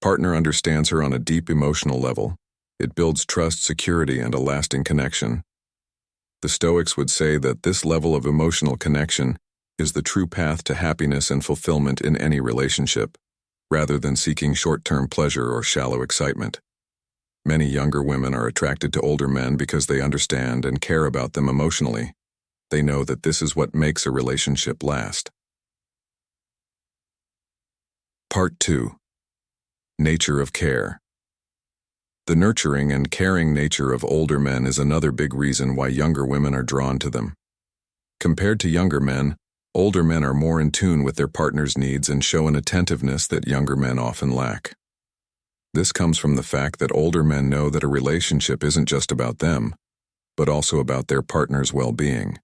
Partner understands her on a deep emotional level. It builds trust, security, and a lasting connection. The Stoics would say that this level of emotional connection is the true path to happiness and fulfillment in any relationship, rather than seeking short-term pleasure or shallow excitement. Many younger women are attracted to older men because they understand and care about them emotionally. They know that this is what makes a relationship last. Part 2. Nature of care. The nurturing and caring nature of older men is another big reason why younger women are drawn to them. Compared to younger men, older men are more in tune with their partner's needs and show an attentiveness that younger men often lack. This comes from the fact that older men know that a relationship isn't just about them, but also about their partner's well-being.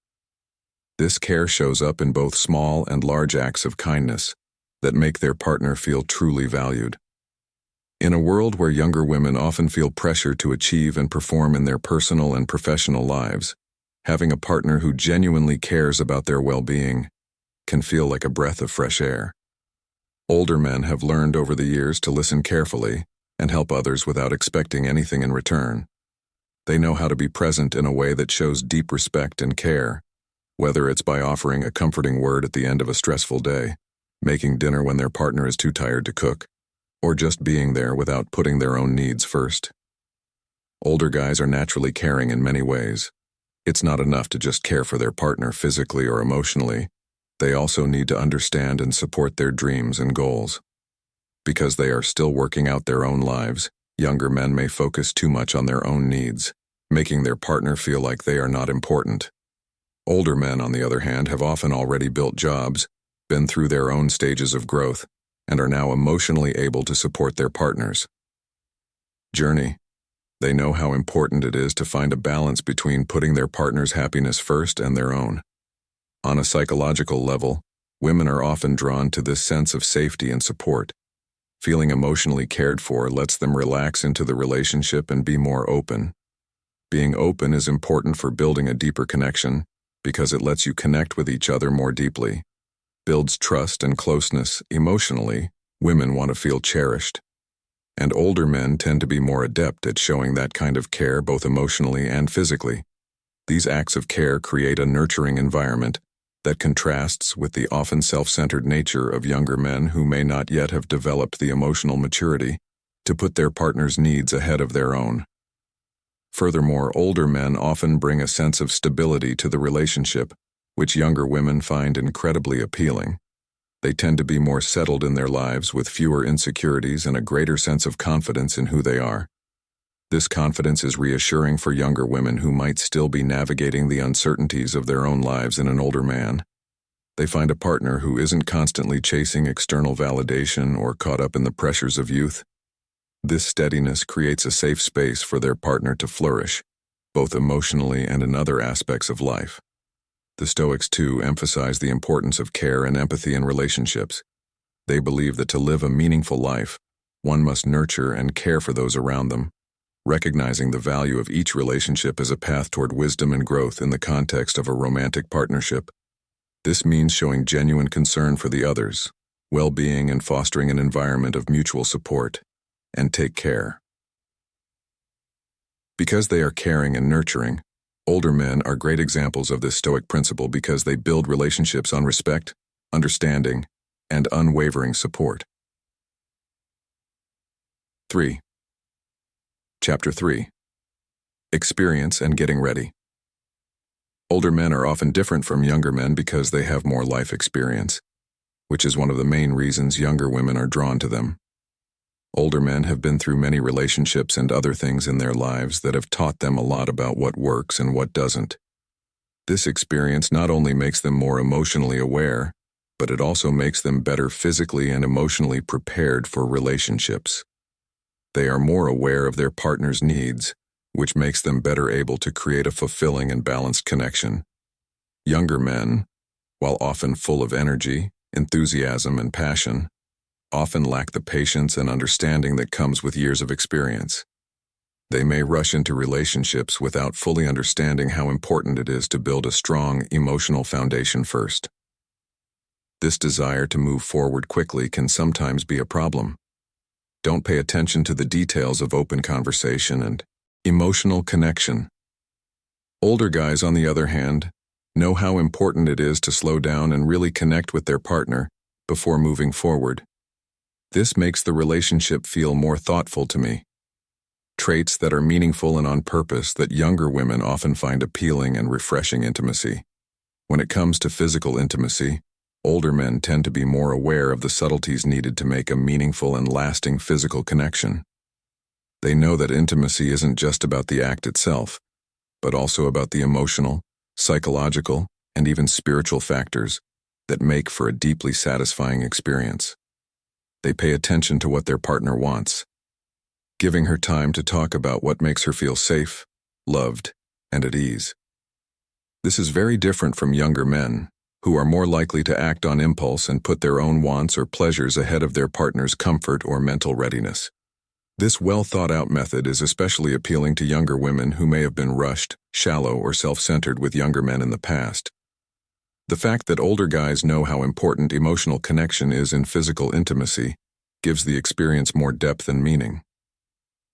This care shows up in both small and large acts of kindness that make their partner feel truly valued. In a world where younger women often feel pressure to achieve and perform in their personal and professional lives, having a partner who genuinely cares about their well-being can feel like a breath of fresh air. Older men have learned over the years to listen carefully and help others without expecting anything in return. They know how to be present in a way that shows deep respect and care, whether it's by offering a comforting word at the end of a stressful day, making dinner when their partner is too tired to cook, or just being there without putting their own needs first. Older guys are naturally caring in many ways. It's not enough to just care for their partner physically or emotionally. They also need to understand and support their dreams and goals. Because they are still working out their own lives, younger men may focus too much on their own needs, making their partner feel like they are not important. Older men, on the other hand, have often already built jobs, been through their own stages of growth, and are now emotionally able to support their partner's journey. They know how important it is to find a balance between putting their partner's happiness first and their own. On a psychological level, women are often drawn to this sense of safety and support. Feeling emotionally cared for lets them relax into the relationship and be more open. Being open is important for building a deeper connection because it lets you connect with each other more deeply. Builds trust and closeness. Emotionally, women want to feel cherished. And older men tend to be more adept at showing that kind of care both emotionally and physically. These acts of care create a nurturing environment that contrasts with the often self-centered nature of younger men who may not yet have developed the emotional maturity to put their partner's needs ahead of their own. Furthermore, older men often bring a sense of stability to the relationship, which younger women find incredibly appealing. They tend to be more settled in their lives with fewer insecurities and a greater sense of confidence in who they are. This confidence is reassuring for younger women who might still be navigating the uncertainties of their own lives in an older man. They find a partner who isn't constantly chasing external validation or caught up in the pressures of youth. This steadiness creates a safe space for their partner to flourish, both emotionally and in other aspects of life. The Stoics, too, emphasize the importance of care and empathy in relationships. They believe that to live a meaningful life, one must nurture and care for those around them, recognizing the value of each relationship as a path toward wisdom and growth in the context of a romantic partnership. This means showing genuine concern for the others, well-being, and fostering an environment of mutual support, and take care. Because they are caring and nurturing, older men are great examples of this Stoic principle because they build relationships on respect, understanding, and unwavering support. 3. Chapter 3. Experience and getting ready. Older men are often different from younger men because they have more life experience, which is one of the main reasons younger women are drawn to them. Older men have been through many relationships and other things in their lives that have taught them a lot about what works and what doesn't. This experience not only makes them more emotionally aware, but it also makes them better physically and emotionally prepared for relationships. They are more aware of their partner's needs, which makes them better able to create a fulfilling and balanced connection. Younger men, while often full of energy, enthusiasm, and passion, often lack the patience and understanding that comes with years of experience. They may rush into relationships without fully understanding how important it is to build a strong emotional foundation first. This desire to move forward quickly can sometimes be a problem. don't pay attention to the details of open conversation and emotional connection. Older guys, on the other hand, know how important it is to slow down and really connect with their partner before moving forward. This makes the relationship feel more thoughtful to me. Traits that are meaningful and on purpose that younger women often find appealing and refreshing intimacy. When it comes to physical intimacy, older men tend to be more aware of the subtleties needed to make a meaningful and lasting physical connection. They know that intimacy isn't just about the act itself, but also about the emotional, psychological, and even spiritual factors that make for a deeply satisfying experience. They pay attention to what their partner wants, giving her time to talk about what makes her feel safe, loved, and at ease. This is very different from younger men, who are more likely to act on impulse and put their own wants or pleasures ahead of their partner's comfort or mental readiness. This well-thought-out method is especially appealing to younger women who may have been rushed, shallow, or self-centered with younger men in the past. The fact that older guys know how important emotional connection is in physical intimacy gives the experience more depth and meaning.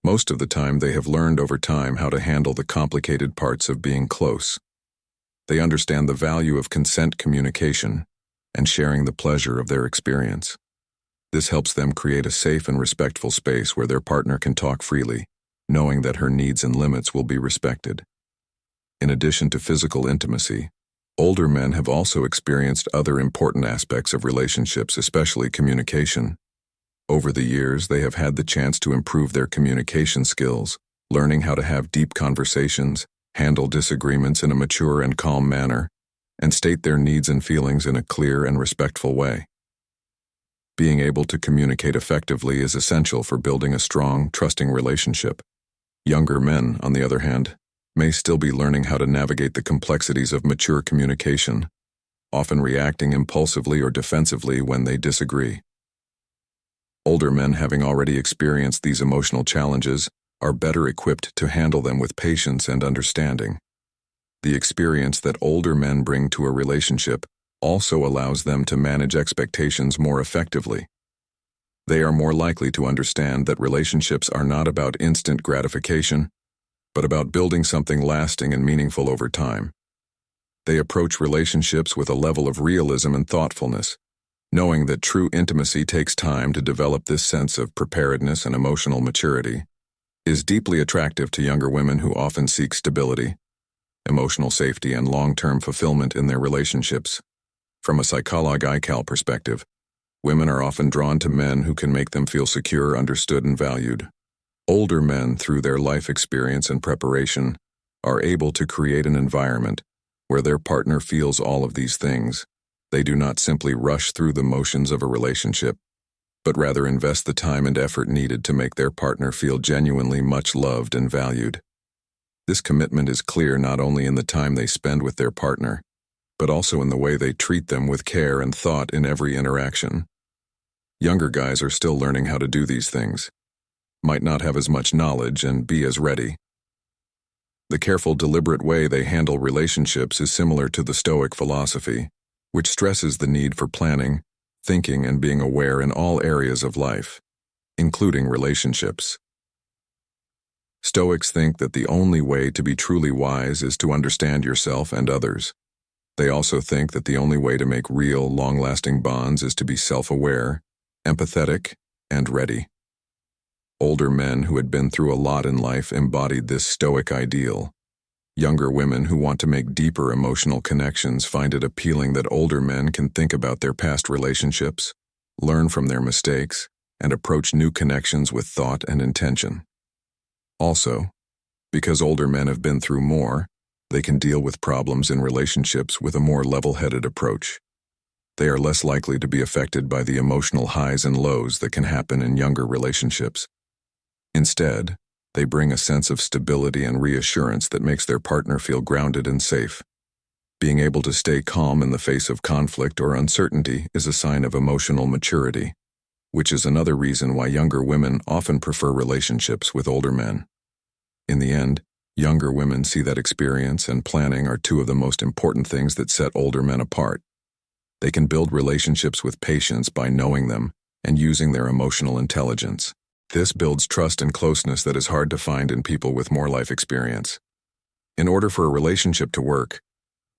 Most of the time, they have learned over time how to handle the complicated parts of being close. They understand the value of consent communication and sharing the pleasure of their experience. This helps them create a safe and respectful space where their partner can talk freely, knowing that her needs and limits will be respected. In addition to physical intimacy, older men have also experienced other important aspects of relationships, especially communication. Over the years, they have had the chance to improve their communication skills, learning how to have deep conversations, handle disagreements in a mature and calm manner, and state their needs and feelings in a clear and respectful way. Being able to communicate effectively is essential for building a strong, trusting relationship. Younger men, on the other hand, may still be learning how to navigate the complexities of mature communication, often reacting impulsively or defensively when they disagree. Older men, having already experienced these emotional challenges, are better equipped to handle them with patience and understanding. The experience that older men bring to a relationship also allows them to manage expectations more effectively. They are more likely to understand that relationships are not about instant gratification, but about building something lasting and meaningful over time. They approach relationships with a level of realism and thoughtfulness, knowing that true intimacy takes time to develop. This sense of preparedness and emotional maturity is deeply attractive to younger women who often seek stability, emotional safety, and long-term fulfillment in their relationships. From a psychological perspective, women are often drawn to men who can make them feel secure, understood, and valued. Older men, through their life experience and preparation, are able to create an environment where their partner feels all of these things. They do not simply rush through the motions of a relationship, but rather invest the time and effort needed to make their partner feel genuinely much loved and valued. This commitment is clear not only in the time they spend with their partner, but also in the way they treat them with care and thought in every interaction. Younger guys are still learning how to do these things, might not have as much knowledge and be as ready. The careful, deliberate way they handle relationships is similar to the Stoic philosophy, which stresses the need for planning, thinking, and being aware in all areas of life, including relationships. Stoics think that the only way to be truly wise is to understand yourself and others. They also think that the only way to make real, long-lasting bonds is to be self-aware, empathetic, and ready. Older men who had been through a lot in life embodied this Stoic ideal. Younger women who want to make deeper emotional connections find it appealing that older men can think about their past relationships, learn from their mistakes, and approach new connections with thought and intention. Also, because older men have been through more, they can deal with problems in relationships with a more level-headed approach. They are less likely to be affected by the emotional highs and lows that can happen in younger relationships. Instead, they bring a sense of stability and reassurance that makes their partner feel grounded and safe. Being able to stay calm in the face of conflict or uncertainty is a sign of emotional maturity, which is another reason why younger women often prefer relationships with older men. In the end, younger women see that experience and planning are two of the most important things that set older men apart. They can build relationships with patience by knowing them and using their emotional intelligence. This builds trust and closeness that is hard to find in people with more life experience. In order for a relationship to work,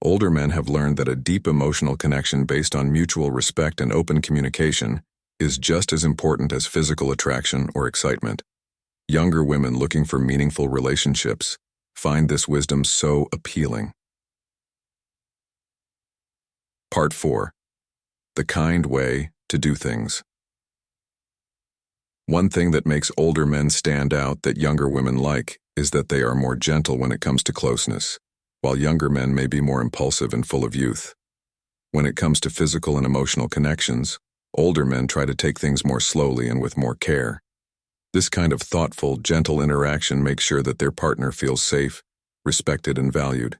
older men have learned that a deep emotional connection based on mutual respect and open communication is just as important as physical attraction or excitement. Younger women looking for meaningful relationships find this wisdom so appealing. Part 4. The kind way to do things. One thing that makes older men stand out that younger women like is that they are more gentle when it comes to closeness, while younger men may be more impulsive and full of youth. When it comes to physical and emotional connections, older men try to take things more slowly and with more care. This kind of thoughtful, gentle interaction makes sure that their partner feels safe, respected, and valued.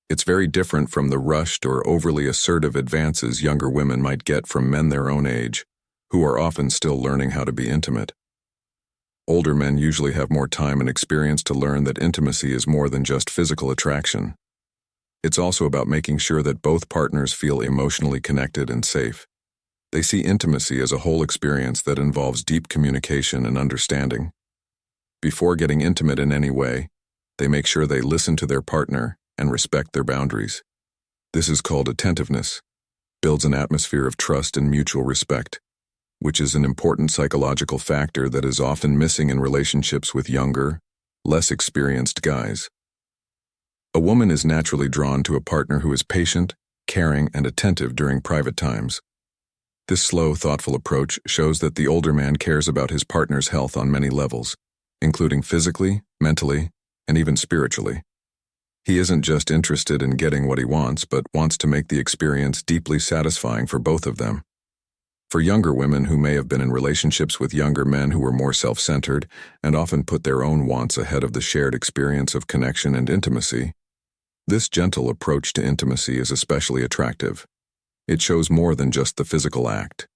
It's very different from the rushed or overly assertive advances younger women might get from men their own age, who are often still learning how to be intimate. Older men usually have more time and experience to learn that intimacy is more than just physical attraction. It's also about making sure that both partners feel emotionally connected and safe. They see intimacy as a whole experience that involves deep communication and understanding. Before getting intimate in any way, they make sure they listen to their partner and respect their boundaries. This is called attentiveness, builds an atmosphere of trust and mutual respect, which is an important psychological factor that is often missing in relationships with younger, less experienced guys. A woman is naturally drawn to a partner who is patient, caring, and attentive during private times. This slow, thoughtful approach shows that the older man cares about his partner's health on many levels, including physically, mentally, and even spiritually. He isn't just interested in getting what he wants, but wants to make the experience deeply satisfying for both of them. For younger women who may have been in relationships with younger men who were more self-centered and often put their own wants ahead of the shared experience of connection and intimacy, this gentle approach to intimacy is especially attractive. It shows more than just the physical act.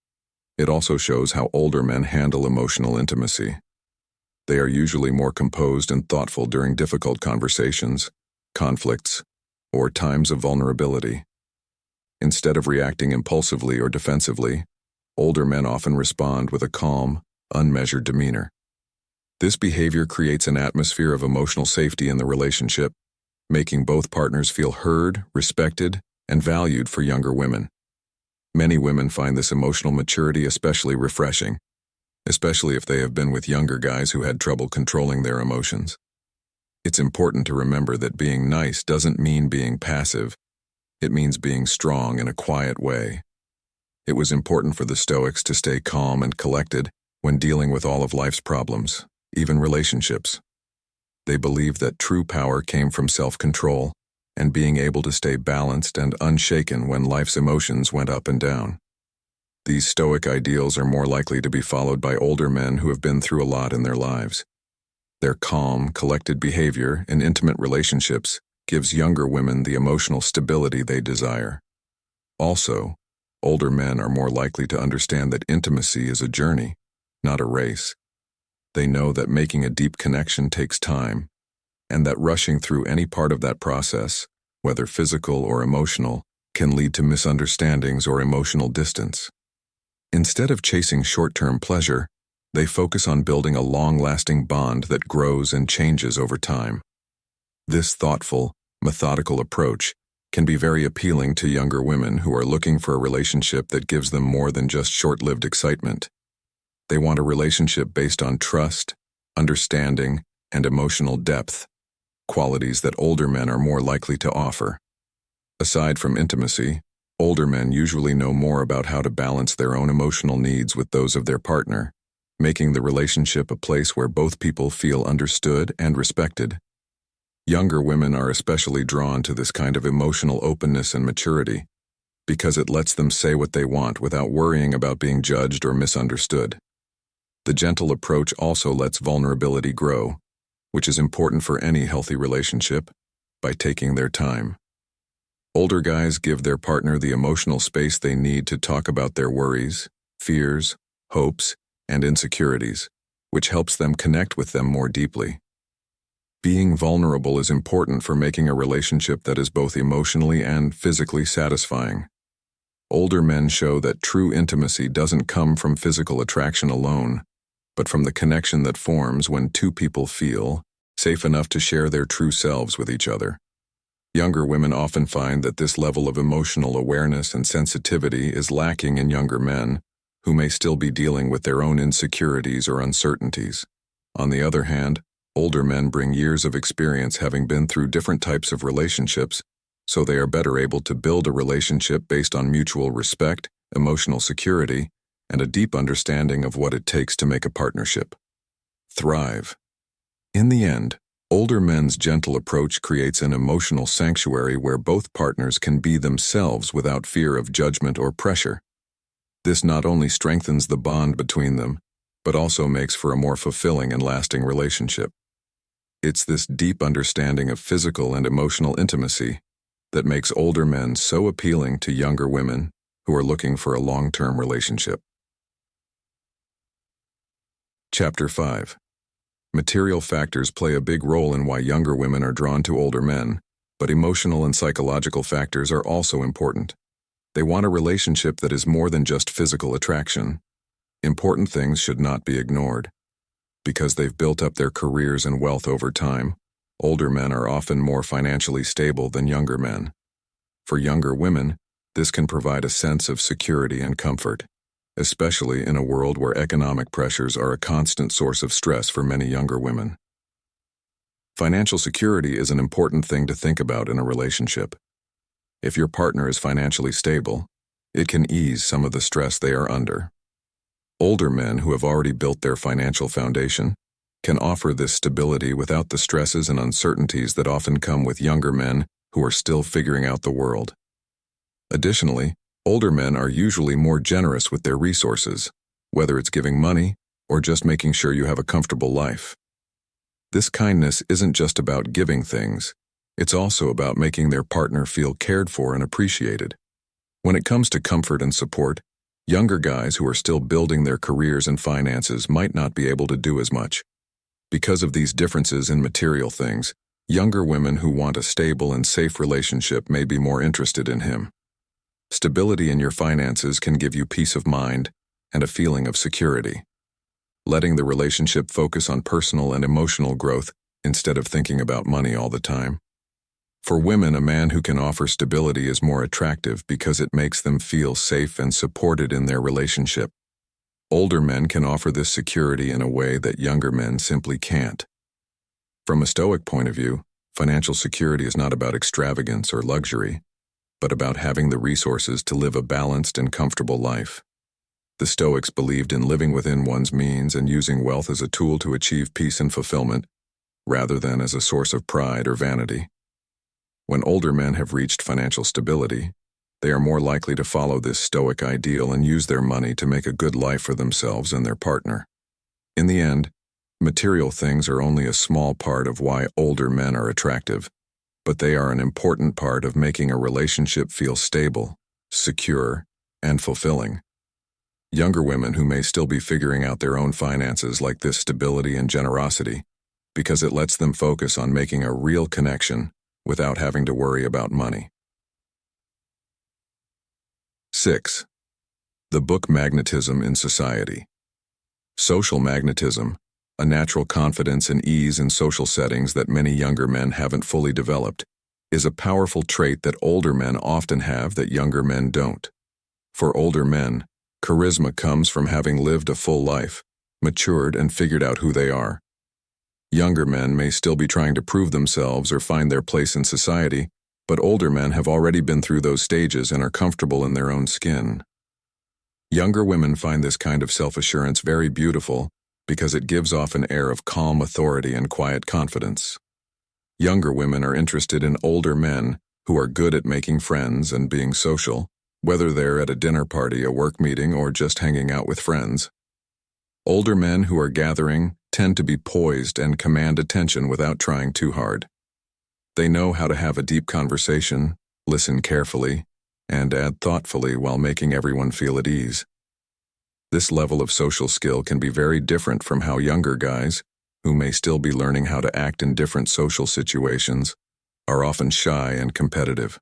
It also shows how older men handle emotional intimacy. They are usually more composed and thoughtful during difficult conversations, conflicts, or times of vulnerability. Instead of reacting impulsively or defensively, older men often respond with a calm, unmeasured demeanor. This behavior creates an atmosphere of emotional safety in the relationship, making both partners feel heard, respected, and valued. For younger women, many women find this emotional maturity especially refreshing, especially if they have been with younger guys who had trouble controlling their emotions. It's important to remember that being nice doesn't mean being passive. It means being strong in a quiet way. It was important for the Stoics to stay calm and collected when dealing with all of life's problems, even relationships. They believed that true power came from self-control and being able to stay balanced and unshaken when life's emotions went up and down. These Stoic ideals are more likely to be followed by older men who have been through a lot in their lives. Their calm, collected behavior in intimate relationships gives younger women the emotional stability they desire. Also, older men are more likely to understand that intimacy is a journey, not a race. They know that making a deep connection takes time, and that rushing through any part of that process, whether physical or emotional, can lead to misunderstandings or emotional distance. Instead of chasing short-term pleasure, they focus on building a long-lasting bond that grows and changes over time. This thoughtful, methodical approach can be very appealing to younger women who are looking for a relationship that gives them more than just short-lived excitement. They want a relationship based on trust, understanding, and emotional depth, qualities that older men are more likely to offer. Aside from intimacy, older men usually know more about how to balance their own emotional needs with those of their partner, making the relationship a place where both people feel understood and respected. Younger women are especially drawn to this kind of emotional openness and maturity because it lets them say what they want without worrying about being judged or misunderstood. The gentle approach also lets vulnerability grow, which is important for any healthy relationship, by taking their time. Older guys give their partner the emotional space they need to talk about their worries, fears, hopes, and insecurities, which helps them connect with them more deeply. Being vulnerable is important for making a relationship that is both emotionally and physically satisfying. Older men show that true intimacy doesn't come from physical attraction alone, but from the connection that forms when two people feel safe enough to share their true selves with each other. Younger women often find that this level of emotional awareness and sensitivity is lacking in younger men, who may still be dealing with their own insecurities or uncertainties. On the other hand, older men bring years of experience having been through different types of relationships, so they are better able to build a relationship based on mutual respect, emotional security, and a deep understanding of what it takes to make a partnership thrive. In the end, older men's gentle approach creates an emotional sanctuary where both partners can be themselves without fear of judgment or pressure. This not only strengthens the bond between them, but also makes for a more fulfilling and lasting relationship. It's this deep understanding of physical and emotional intimacy that makes older men so appealing to younger women who are looking for a long-term relationship. Chapter 5. Material factors play a big role in why younger women are drawn to older men, but emotional and psychological factors are also important. They want a relationship that is more than just physical attraction. Important things should not be ignored. Because they've built up their careers and wealth over time, older men are often more financially stable than younger men. For younger women, this can provide a sense of security and comfort, especially in a world where economic pressures are a constant source of stress for many younger women. Financial security is an important thing to think about in a relationship. If your partner is financially stable, it can ease some of the stress they are under. Older men who have already built their financial foundation can offer this stability without the stresses and uncertainties that often come with younger men who are still figuring out the world. Additionally, older men are usually more generous with their resources, whether it's giving money or just making sure you have a comfortable life. This kindness isn't just about giving things, it's also about making their partner feel cared for and appreciated. When it comes to comfort and support, younger guys who are still building their careers and finances might not be able to do as much. Because of these differences in material things, younger women who want a stable and safe relationship may be more interested in him. Stability in your finances can give you peace of mind and a feeling of security. Letting the relationship focus on personal and emotional growth instead of thinking about money all the time. For women, a man who can offer stability is more attractive because it makes them feel safe and supported in their relationship. Older men can offer this security in a way that younger men simply can't. From a Stoic point of view, financial security is not about extravagance or luxury, but about having the resources to live a balanced and comfortable life. The Stoics believed in living within one's means and using wealth as a tool to achieve peace and fulfillment, rather than as a source of pride or vanity. When older men have reached financial stability, they are more likely to follow this Stoic ideal and use their money to make a good life for themselves and their partner. In the end, material things are only a small part of why older men are attractive, but they are an important part of making a relationship feel stable, secure, and fulfilling. Younger women who may still be figuring out their own finances like this stability and generosity, because it lets them focus on making a real connection without having to worry about money. 6. The book Magnetism in Society. Social magnetism, a natural confidence and ease in social settings that many younger men haven't fully developed, is a powerful trait that older men often have that younger men don't. For older men, charisma comes from having lived a full life, matured and figured out who they are. Younger men may still be trying to prove themselves or find their place in society, but older men have already been through those stages and are comfortable in their own skin. Younger women find this kind of self-assurance very beautiful because it gives off an air of calm authority and quiet confidence. Younger women are interested in older men who are good at making friends and being social, whether they're at a dinner party, a work meeting, or just hanging out with friends. Older men who are gathering tend to be poised and command attention without trying too hard. They know how to have a deep conversation, listen carefully, and add thoughtfully while making everyone feel at ease. This level of social skill can be very different from how younger guys, who may still be learning how to act in different social situations, are often shy and competitive.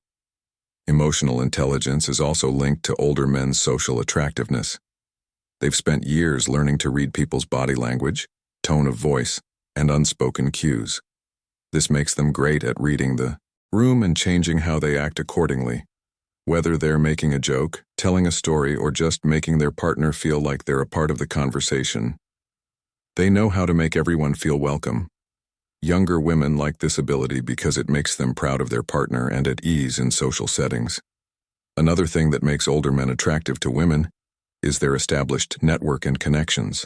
Emotional intelligence is also linked to older men's social attractiveness. They've spent years learning to read people's body language, tone of voice, and unspoken cues. This makes them great at reading the room and changing how they act accordingly. Whether they're making a joke, telling a story, or just making their partner feel like they're a part of the conversation, they know how to make everyone feel welcome. Younger women like this ability because it makes them proud of their partner and at ease in social settings. Another thing that makes older men attractive to women is their established network and connections.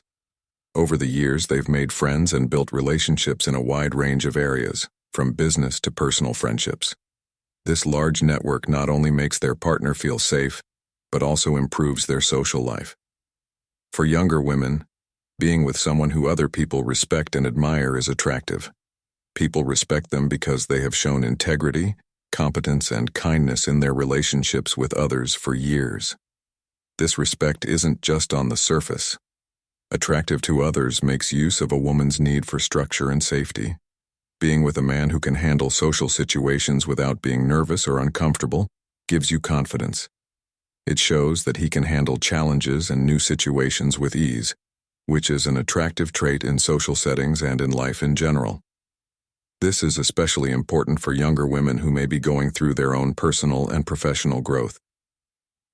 Over the years, they've made friends and built relationships in a wide range of areas, from business to personal friendships. This large network not only makes their partner feel safe, but also improves their social life. For younger women, being with someone who other people respect and admire is attractive. People respect them because they have shown integrity, competence, and kindness in their relationships with others for years. This respect isn't just on the surface. Attractive to others makes use of a woman's need for structure and safety. Being with a man who can handle social situations without being nervous or uncomfortable gives you confidence. It shows that he can handle challenges and new situations with ease, which is an attractive trait in social settings and in life in general. This is especially important for younger women who may be going through their own personal and professional growth.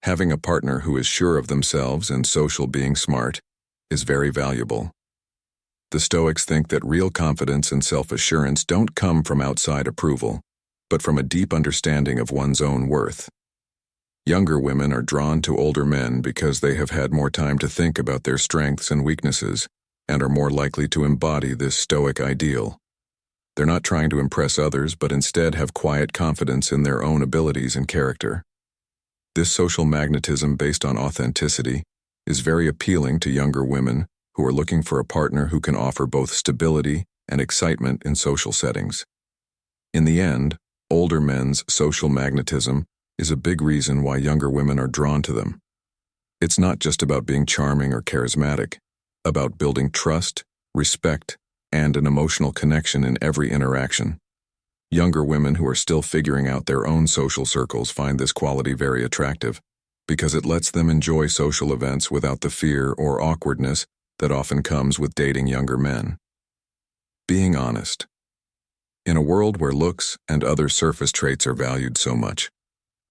Having a partner who is sure of themselves and social being smart is very valuable. The Stoics think that real confidence and self-assurance don't come from outside approval, but from a deep understanding of one's own worth. Younger women are drawn to older men because they have had more time to think about their strengths and weaknesses, and are more likely to embody this Stoic ideal. They're not trying to impress others, but instead have quiet confidence in their own abilities and character. This social magnetism based on authenticity is very appealing to younger women who are looking for a partner who can offer both stability and excitement in social settings. In the end, older men's social magnetism is a big reason why younger women are drawn to them. It's not just about being charming or charismatic, about building trust, respect, and an emotional connection in every interaction. Younger women who are still figuring out their own social circles find this quality very attractive, because it lets them enjoy social events without the fear or awkwardness that often comes with dating younger men. Being honest. In a world where looks and other surface traits are valued so much,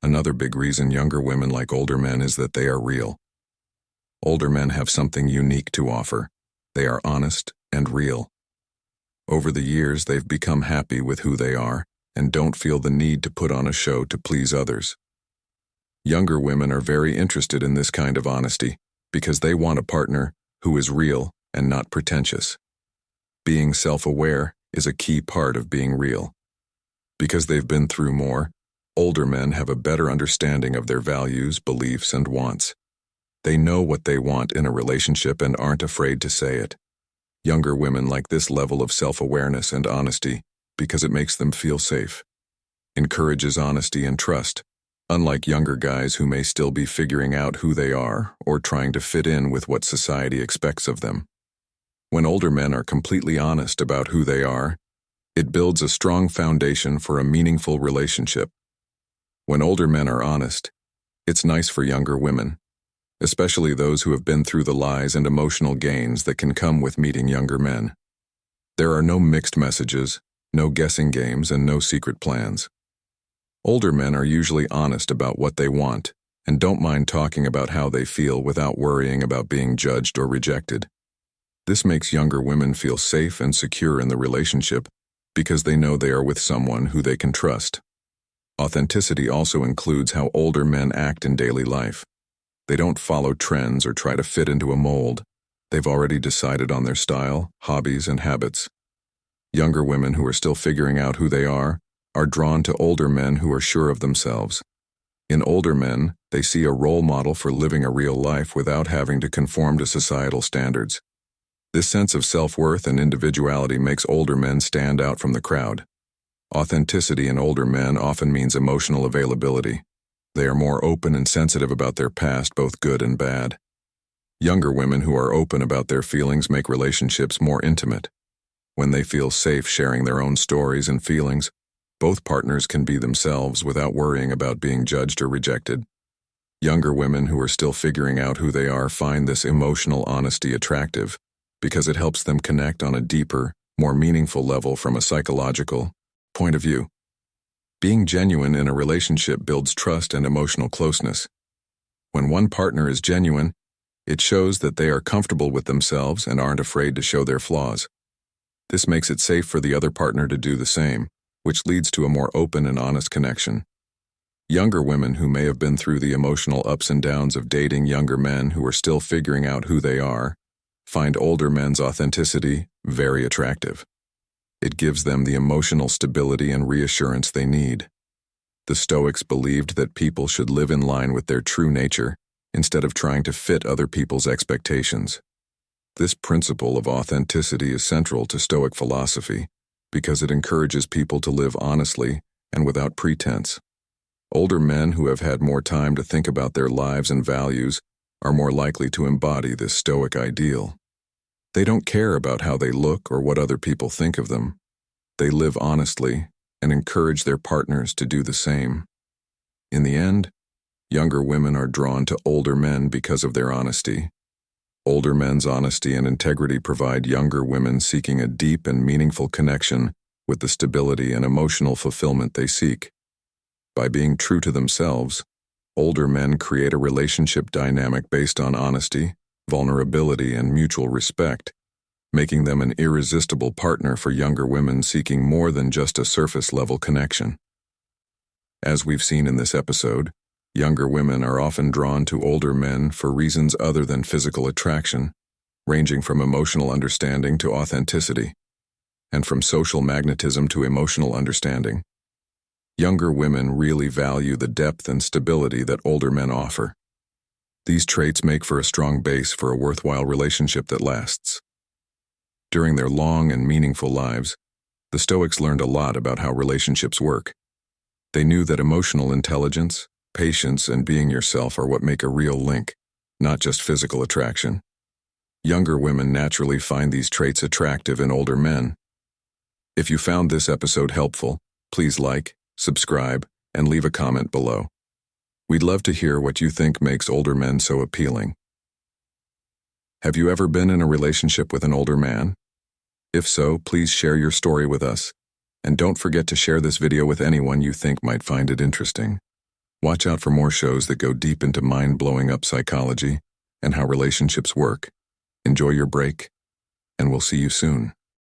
another big reason younger women like older men is that they are real. Older men have something unique to offer. They are honest and real. Over the years, they've become happy with who they are and don't feel the need to put on a show to please others. Younger women are very interested in this kind of honesty because they want a partner who is real and not pretentious. Being self-aware is a key part of being real. Because they've been through more, older men have a better understanding of their values, beliefs, and wants. They know what they want in a relationship and aren't afraid to say it. Younger women like this level of self-awareness and honesty because it makes them feel safe. Encourages honesty and trust, unlike younger guys who may still be figuring out who they are or trying to fit in with what society expects of them. When older men are completely honest about who they are, it builds a strong foundation for a meaningful relationship. When older men are honest, it's nice for younger women, especially those who have been through the lies and emotional gains that can come with meeting younger men. There are no mixed messages, no guessing games, and no secret plans. Older men are usually honest about what they want and don't mind talking about how they feel without worrying about being judged or rejected. This makes younger women feel safe and secure in the relationship because they know they are with someone who they can trust. Authenticity also includes how older men act in daily life. They don't follow trends or try to fit into a mold. They've already decided on their style, hobbies, and habits. Younger women who are still figuring out who they are drawn to older men who are sure of themselves. In older men, they see a role model for living a real life without having to conform to societal standards. This sense of self-worth and individuality makes older men stand out from the crowd. Authenticity in older men often means emotional availability. They are more open and sensitive about their past, both good and bad. Younger women who are open about their feelings make relationships more intimate. When they feel safe sharing their own stories and feelings, both partners can be themselves without worrying about being judged or rejected. Younger women who are still figuring out who they are find this emotional honesty attractive because it helps them connect on a deeper, more meaningful level from a psychological point of view. Being genuine in a relationship builds trust and emotional closeness. When one partner is genuine, it shows that they are comfortable with themselves and aren't afraid to show their flaws. This makes it safe for the other partner to do the same, which leads to a more open and honest connection. Younger women who may have been through the emotional ups and downs of dating younger men who are still figuring out who they are find older men's authenticity very attractive. It gives them the emotional stability and reassurance they need. The Stoics believed that people should live in line with their true nature instead of trying to fit other people's expectations. This principle of authenticity is central to Stoic philosophy because it encourages people to live honestly and without pretense. Older men who have had more time to think about their lives and values are more likely to embody this Stoic ideal. They don't care about how they look or what other people think of them. They live honestly and encourage their partners to do the same. In the end, younger women are drawn to older men because of their honesty. Older men's honesty and integrity provide younger women seeking a deep and meaningful connection with the stability and emotional fulfillment they seek. By being true to themselves, older men create a relationship dynamic based on honesty, vulnerability, and mutual respect, making them an irresistible partner for younger women seeking more than just a surface-level connection. As we've seen in this episode, younger women are often drawn to older men for reasons other than physical attraction, ranging from emotional understanding to authenticity, and from social magnetism to emotional understanding. Younger women really value the depth and stability that older men offer. These traits make for a strong base for a worthwhile relationship that lasts. During their long and meaningful lives, the Stoics learned a lot about how relationships work. They knew that emotional intelligence, patience, and being yourself are what make a real link, not just physical attraction. Younger women naturally find these traits attractive in older men. If you found this episode helpful, please like, subscribe, and leave a comment below. We'd love to hear what you think makes older men so appealing. Have you ever been in a relationship with an older man? If so, please share your story with us. And don't forget to share this video with anyone you think might find it interesting. Watch out for more shows that go deep into mind-blowing up psychology and how relationships work. Enjoy your break, and we'll see you soon.